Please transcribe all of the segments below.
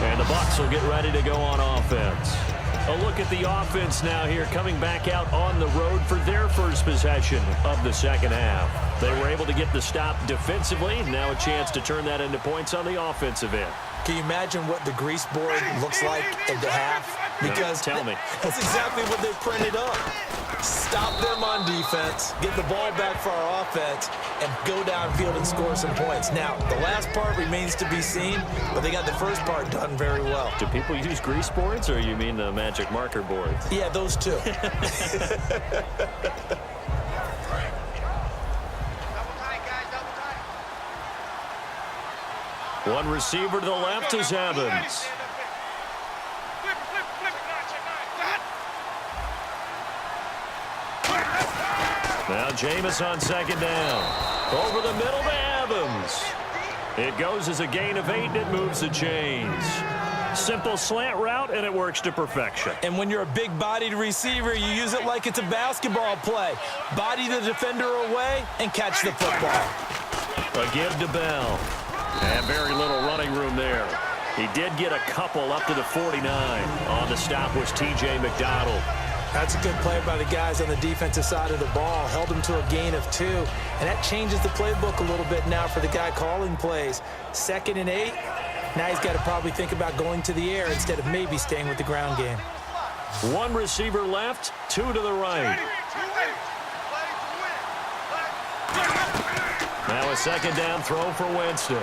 And the Bucs will get ready to go on offense. A look at the offense now here, coming back out on the road for their first possession of the second half. They were able to get the stop defensively. Now a chance to turn that into points on the offensive end. Can you imagine what the grease board looks like at the half? Because tell me. That's exactly what they printed up. Stop them on defense, get the ball back for our offense, and go downfield and score some points. Now, the last part remains to be seen, but they got the first part done very well. Do people use grease boards, or you mean the magic marker boards? Yeah, those two. One receiver to the left is Evans. Now Jameis on second down. Over the middle to Evans. It goes as a gain of 8, and it moves the chains. Simple slant route, and it works to perfection. And when you're a big-bodied receiver, you use it like it's a basketball play. Body the defender away and catch the football. A give to Bell. And very little running room there. He did get a couple up to the 49. On the stop was T.J. McDonald. That's a good play by the guys on the defensive side of the ball. Held him to a gain of 2. And that changes the playbook a little bit now for the guy calling plays. 2nd and 8. Now he's got to probably think about going to the air instead of maybe staying with the ground game. One receiver left, 2 to the right. Now a second down throw for Winston.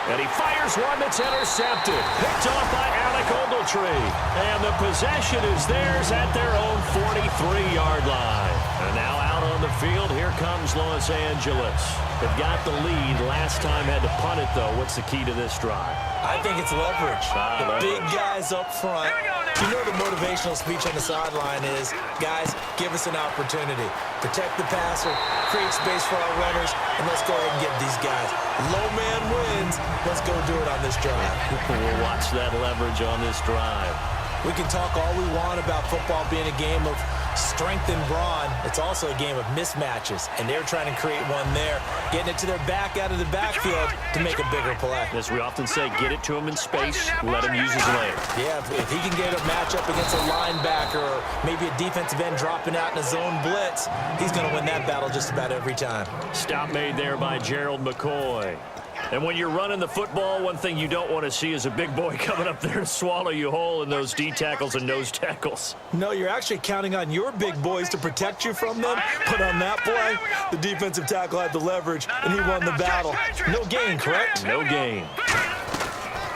And he fires one that's intercepted. Picked off by Alec Ogletree. And the possession is theirs at their own 43-yard line. And now out on the field, here comes Los Angeles. They've got the lead. Last time had to punt it, though. What's the key to this drive? I think it's leverage. The big guys up front. You know the motivational speech on the sideline is, guys, give us an opportunity. Protect the passer, create space for our runners, and let's go ahead and get these guys. Low man wins. Let's go do it on this drive. We'll watch that leverage on this drive. We can talk all we want about football being a game of strength and brawn. It's also a game of mismatches, and they're trying to create one there, getting it to their back out of the backfield to make a bigger play. As we often say, get it to him in space, let him use his legs. Yeah, if he can get a matchup against a linebacker or maybe a defensive end dropping out in a zone blitz, he's going to win that battle just about every time. Stop made there by Gerald McCoy. And when you're running the football, one thing you don't want to see is a big boy coming up there to swallow you whole in those D tackles and nose tackles. No, you're actually counting on your big boys to protect you from them. But on that play, the defensive tackle had the leverage, and he won the battle. No gain, correct? No gain.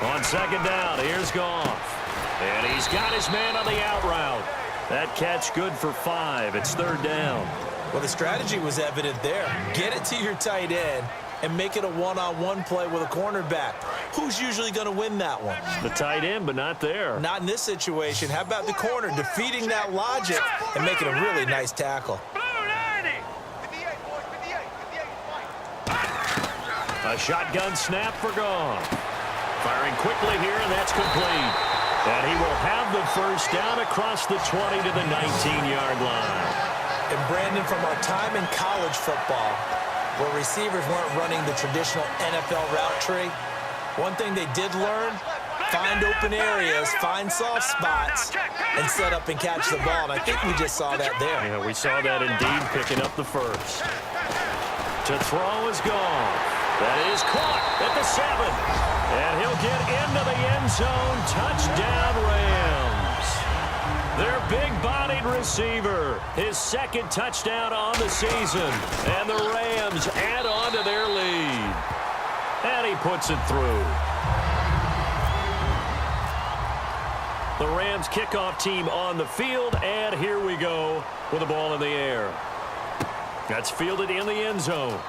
On second down, here's Goff. And he's got his man on the out route. That catch good for 5. It's 3rd down. Well, the strategy was evident there. Get it to your tight end and make it a one-on-one play with a cornerback. Who's usually going to win that one? The tight end, but not there. Not in this situation. How about the corner defeating that logic and making a really nice tackle? A shotgun snap for Goff. Firing quickly here, and that's complete. And he will have the first down across the 20 to the 19-yard line. And Brandon, from our time in college football, where receivers weren't running the traditional NFL route tree, one thing they did learn, find open areas, find soft spots, and set up and catch the ball. And I think we just saw that there. Yeah, we saw that indeed, picking up the first. To throw is Goff. That is caught at the 7. And he'll get into the end zone. Touchdown, Rams. Their big-bodied receiver, his 2nd touchdown on the season. And the Rams add on to their lead. And he puts it through. The Rams kickoff team on the field, and here we go with the ball in the air. That's fielded in the end zone.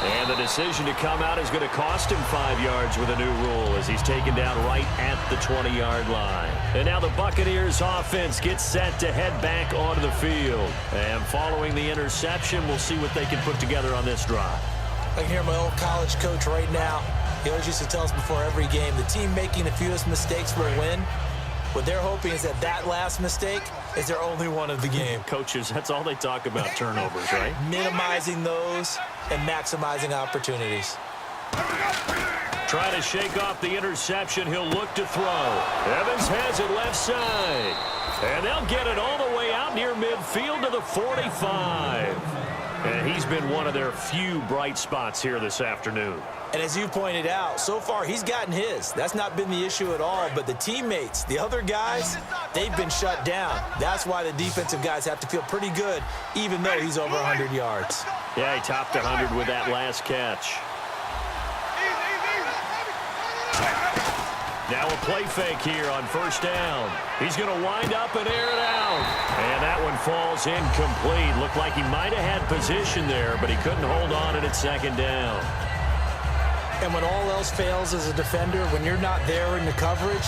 And the decision to come out is going to cost him 5 yards with a new rule as he's taken down right at the 20-yard line. And now the Buccaneers offense gets set to head back onto the field. And following the interception, we'll see what they can put together on this drive. I can hear my old college coach right now. He always used to tell us before every game, the team making the fewest mistakes will win. What they're hoping is that that last mistake is their only one of the game. Coaches, that's all they talk about, turnovers, right? Minimizing those and maximizing opportunities. Trying to shake off the interception. He'll look to throw. Evans has it left side. And they'll get it all the way out near midfield to the 45. And he's been one of their few bright spots here this afternoon. And as you pointed out, so far he's gotten his. That's not been the issue at all. But the teammates, the other guys, they've been shut down. That's why the defensive guys have to feel pretty good, even though he's over 100 yards. Yeah, he topped 100 with that last catch. Now a play fake here on first down. He's going to wind up and air it out. And that one falls incomplete. Looked like he might have had position there, but he couldn't hold on at second down. And when all else fails as a defender, when you're not there in the coverage,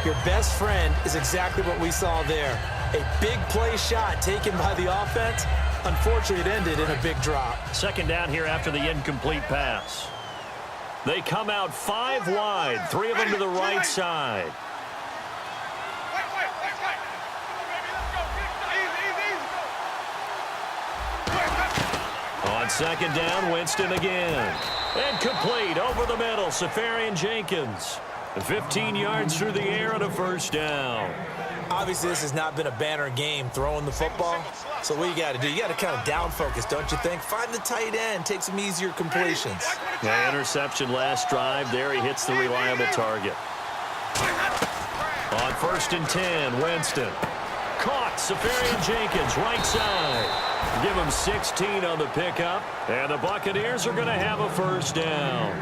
your best friend is exactly what we saw there. A big play shot taken by the offense. Unfortunately, it ended in a big drop. Second down here after the incomplete pass. They come out 5 wide, 3 of them to the right side. On second down, Winston again. And complete over the middle, Safarian-Jenkins. 15 yards through the air and a first down. Obviously, this has not been a banner game throwing the football. So what you got to do, you got to kind of down focus, don't you think? Find the tight end, take some easier completions. Yeah, interception last drive. There he hits the reliable target. On first and 10, Winston. Caught, Safarian-Jenkins, right side. Give him 16 on the pickup, and the Buccaneers are going to have a first down.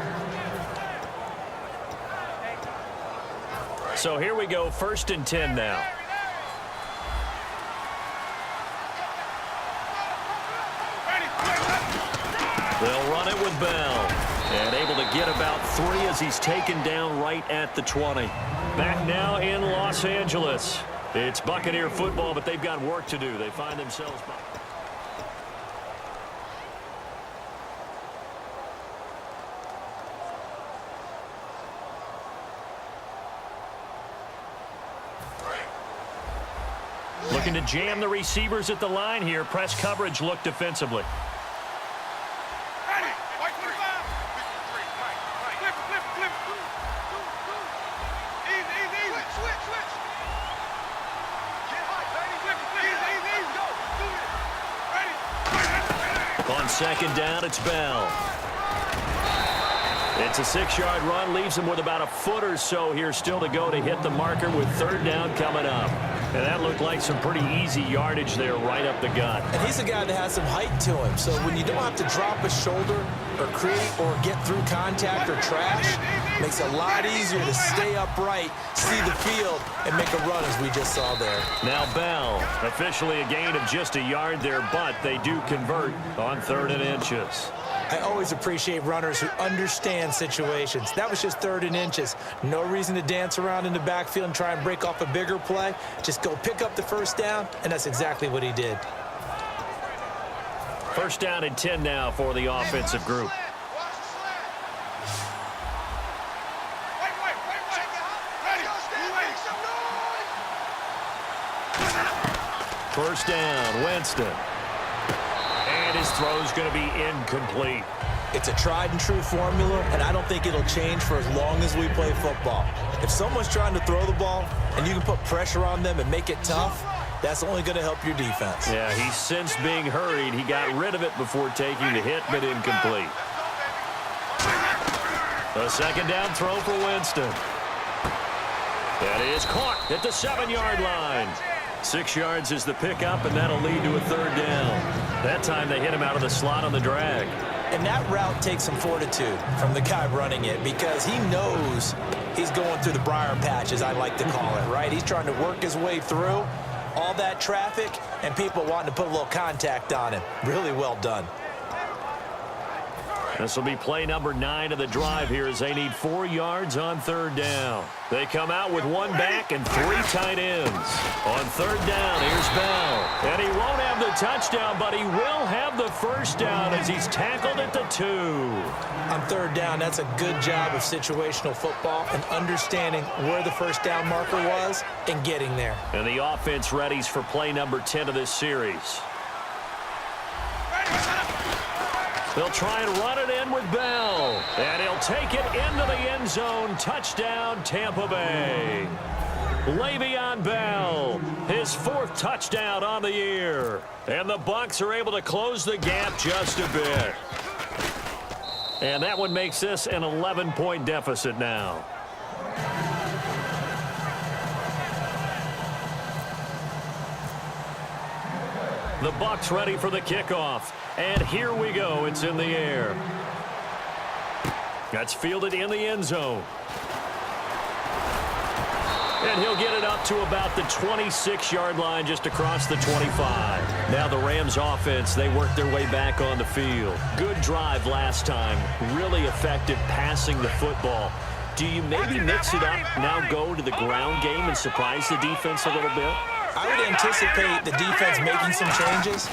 So here we go, first and 10 now. They'll run it with Bell. And able to get about 3 as he's taken down right at the 20. Back now in Los Angeles. It's Buccaneer football, but they've got work to do. They find themselves back. Looking to jam the receivers at the line here. Press coverage look defensively. On second down, it's Bell. It's a 6-yard run, leaves him with about a foot or so here still to go to hit the marker with third down coming up. And that looked like some pretty easy yardage there right up the gut. And he's a guy that has some height to him. So when you don't have to drop a shoulder or create or get through contact or trash, makes it a lot easier to stay upright, see the field, and make a run as we just saw there. Now Bell, officially a gain of just a yard there, but they do convert on 3rd and inches. I always appreciate runners who understand situations. That was just 3rd and inches. No reason to dance around in the backfield and try and break off a bigger play. Just go pick up the first down, and that's exactly what he did. First down and 10 now for the offensive group. First down, Winston. And his throw's going to be incomplete. It's a tried-and-true formula, and I don't think it'll change for as long as we play football. If someone's trying to throw the ball and you can put pressure on them and make it tough, that's only going to help your defense. Yeah, he's since being hurried. He got rid of it before taking the hit, but incomplete. A second down throw for Winston. That is caught at the 7-yard line. 6 yards is the pickup, and that'll lead to a third down. That time they hit him out of the slot on the drag. And that route takes some fortitude from the guy running it because he knows he's going through the briar patch, as I like to call it, right? He's trying to work his way through all that traffic and people wanting to put a little contact on him. Really well done. This will be play number 9 of the drive here as they need 4 yards on third down. They come out with 1 back and 3 tight ends. On third down, here's Bell. And he won't have the touchdown, but he will have the first down as he's tackled at the 2. On third down, that's a good job of situational football and understanding where the first down marker was and getting there. And the offense readies for play number 10 of this series. They'll try and run it in with Bell. And he'll take it into the end zone. Touchdown, Tampa Bay. Le'Veon Bell, his 4th touchdown on the year. And the Bucs are able to close the gap just a bit. And that one makes this an 11-point deficit now. The Bucs ready for the kickoff. And here we go. It's in the air. That's fielded in the end zone. And he'll get it up to about the 26-yard line, just across the 25. Now the Rams offense, they work their way back on the field. Good drive last time. Really effective passing the football. Do you maybe mix it up, now go to the ground game and surprise the defense a little bit? I would anticipate the defense making some changes,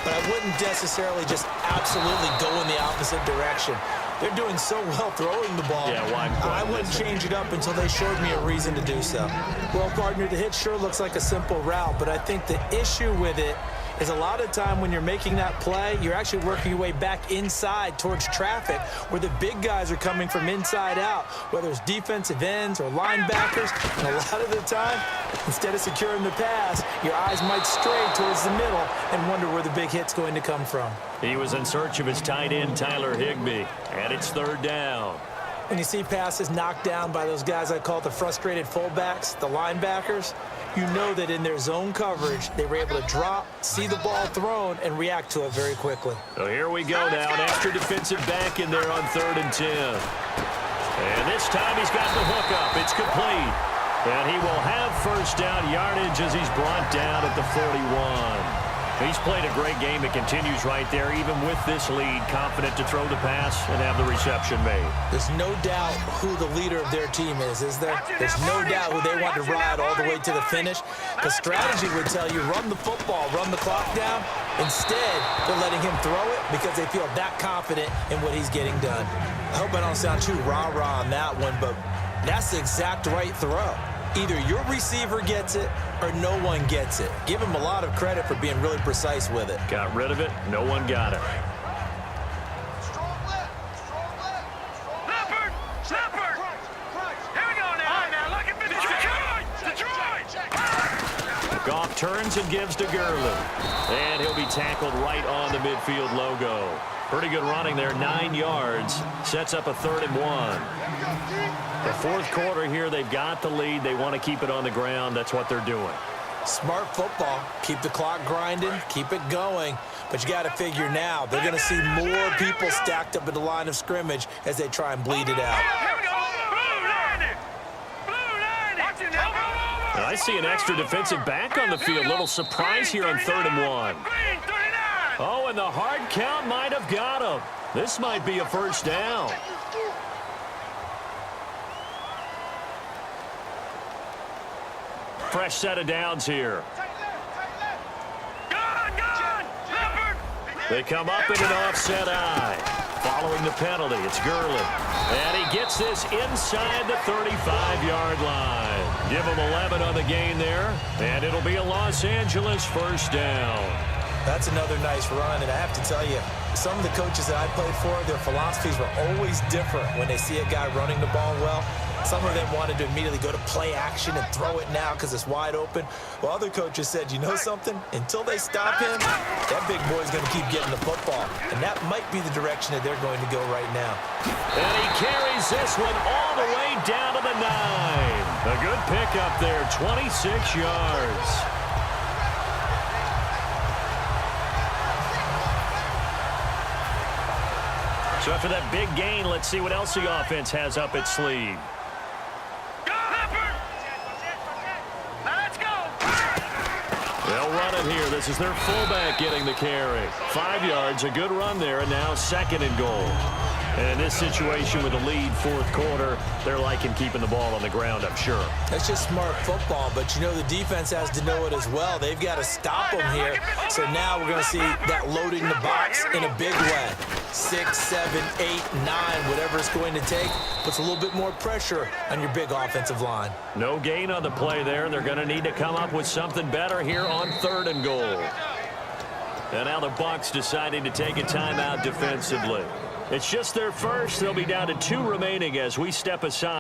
but I wouldn't necessarily just absolutely go in the opposite direction. They're doing so well throwing the ball. Yeah, why? I wouldn't change it up until they showed me a reason to do so. Well, partner, the hit sure looks like a simple route, but I think the issue with it is a lot of time when you're making that play, you're actually working your way back inside towards traffic where the big guys are coming from inside out, whether it's defensive ends or linebackers. And a lot of the time, instead of securing the pass, your eyes might stray towards the middle and wonder where the big hit's going to come from. He was in search of his tight end, Tyler Higbee, and it's 3rd down. When you see passes knocked down by those guys I call the frustrated fullbacks, the linebackers, you know that in their zone coverage, they were able to drop, see the ball thrown, and react to it very quickly. So here we go now. An extra defensive back in there on 3rd and 10. And this time he's got the hook up. It's complete. And he will have 1st down yardage as he's brought down at the 41. He's played a great game. It continues right there, even with this lead, confident to throw the pass and have the reception made. There's no doubt who the leader of their team is there? There's no doubt who they want to ride all the way to the finish. Because strategy would tell you, run the football, run the clock down. Instead, they're letting him throw it because they feel that confident in what he's getting done. I hope I don't sound too rah-rah on that one, but that's the exact right throw. Either your receiver gets it or no one gets it. Give him a lot of credit for being really precise with it. Got rid of it. No one got it. Snapper! Here we go now. Look at Detroit! Goff turns and gives to Gurley. And he'll be tackled right on the midfield logo. Pretty good running there, 9 yards. Sets up a 3rd and 1. The 4th quarter here, they've got the lead. They want to keep it on the ground. That's what they're doing. Smart football. Keep the clock grinding. Keep it going. But you got to figure now, they're going to see more people stacked up at the line of scrimmage as they try and bleed it out. And I see an extra defensive back on the field. Little surprise here on 3rd and 1. Oh, and the hard count might have got him. This might be a 1st down. Fresh set of downs here. They come up in an offset eye. Following the penalty, it's Gurley. And he gets this inside the 35-yard line. Give him 11 on the gain there. And it'll be a Los Angeles 1st down. That's another nice run, and I have to tell you, some of the coaches that I played for, their philosophies were always different when they see a guy running the ball well. Some of them wanted to immediately go to play action and throw it now because it's wide open. While other coaches said, you know something? Until they stop him, that big boy's going to keep getting the football. And that might be the direction that they're going to go right now. And he carries this one all the way down to the 9. A good pickup there, 26 yards. So after that big gain, let's see what else the offense has up its sleeve. They'll run it here. This is their fullback getting the carry. 5 yards, a good run there, and now 2nd and goal. And in this situation with the lead 4th quarter, they're liking keeping the ball on the ground, I'm sure. That's just smart football, but you know the defense has to know it as well. They've got to stop them here. So now we're going to see that loading the box in a big way. 6, 7, 8, 9, whatever it's going to take, puts a little bit more pressure on your big offensive line. No gain on the play there. They're going to need to come up with something better here on 3rd and goal. And now the Bucs deciding to take a timeout defensively. It's just their first. They'll be down to 2 remaining as we step aside.